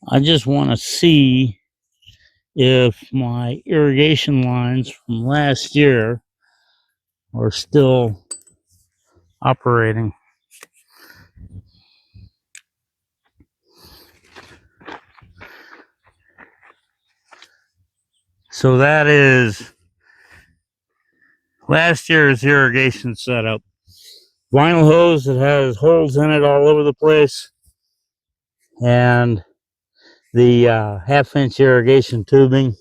I just want to see if my irrigation lines from last year are still operating. So that is last year's irrigation setup. Vinyl hose that has holes in it all over the place, and the half-inch irrigation tubing.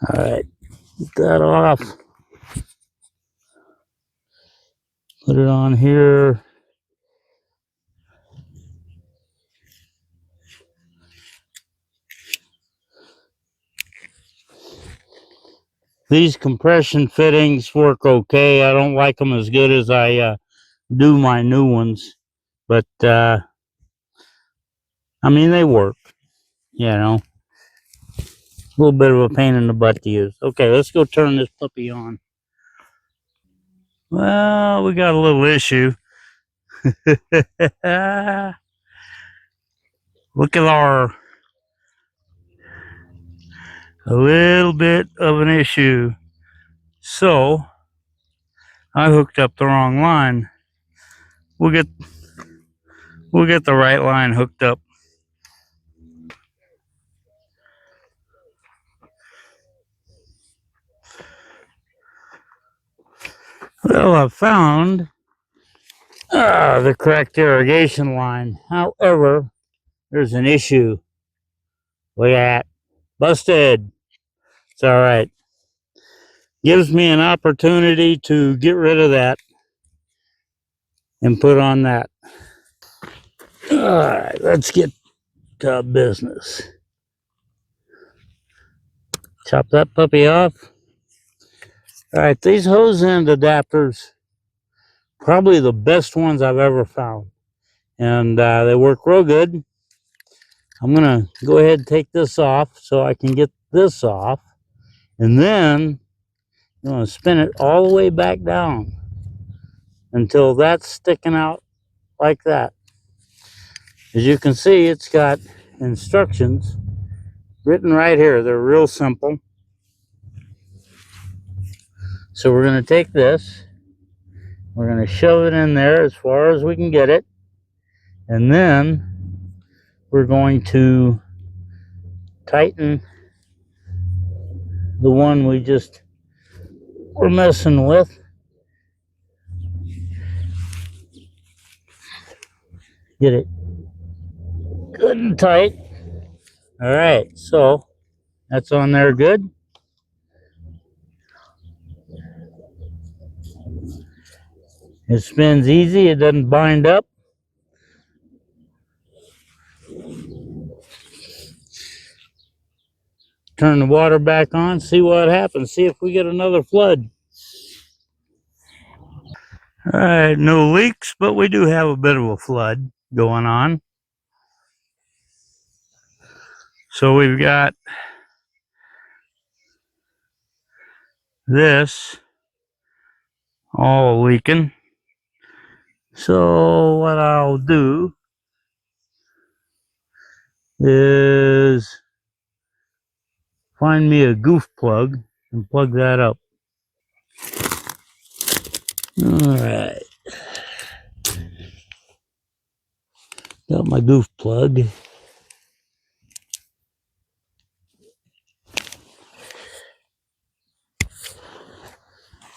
All right, get that off. Put it on here. These compression fittings work okay. I don't like them as good as I do my new ones, but I mean, they work, you know. A little bit of a pain in the butt to use. Okay, let's go turn this puppy on. Well, we got a little issue. Look at a little bit of an issue. So I hooked up the wrong line. We'll get the right line hooked up. Well, I found the correct irrigation line. However, there's an issue. Look at that. Busted. It's all right. Gives me an opportunity to get rid of that and put on that. All right, let's get to business. Chop that puppy off. All right, these hose end adapters, probably the best ones I've ever found. And they work real good. I'm gonna go ahead and take this off so I can get this off. And then I'm gonna spin it all the way back down until that's sticking out like that. As you can see, it's got instructions written right here. They're real simple. So we're gonna take this, we're gonna shove it in there as far as we can get it. And then we're going to tighten the one we just were messing with. Get it good and tight. All right, so that's on there good. It spins easy, it doesn't bind up. Turn the water back on, see what happens, see if we get another flood. All right, no leaks, but we do have a bit of a flood going on. So we've got this all leaking. So what I'll do is find me a goof plug and plug that up. All right, got my goof plug.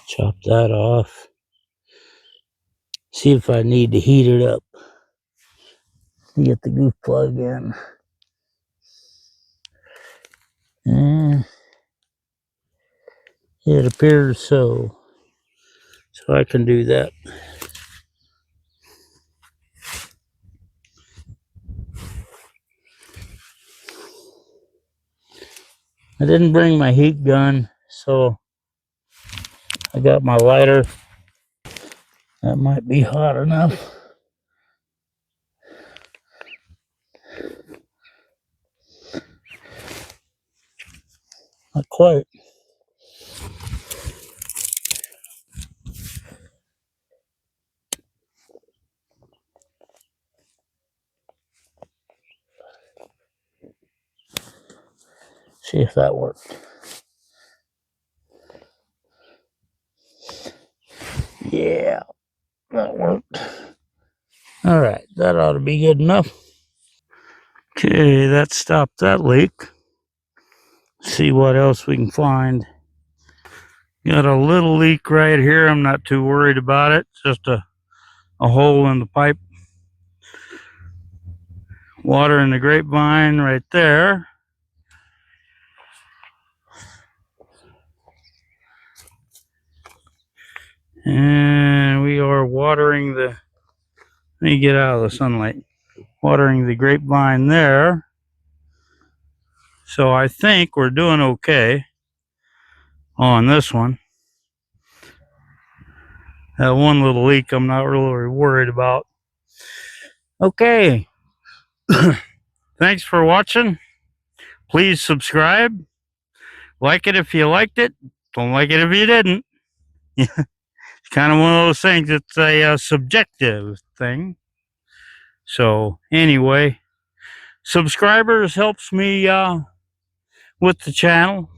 Chop that off. See if I need to heat it up. Get the goof plug in. And it appears so. So I can do that. I didn't bring my heat gun, so I got my lighter. That might be hot enough. Not quite. see if that worked. Yeah, that worked. All right, that ought to be good enough. Okay, that stopped that leak. See what else we can find. Got a little leak right here. I'm not too worried about it. It's just a hole in the pipe. Water in the grapevine right there. And we are watering the, let me get out of the sunlight. Watering the grapevine there. So I think we're doing okay on this one. That one little leak I'm not really worried about. Okay. Thanks for watching. Please subscribe. Like it if you liked it. Don't like it if you didn't. It's kind of one of those things. It's a subjective thing. So anyway, subscribers helps me with the channel.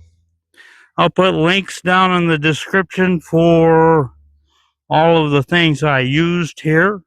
I'll put links down in the description for all of the things I used here.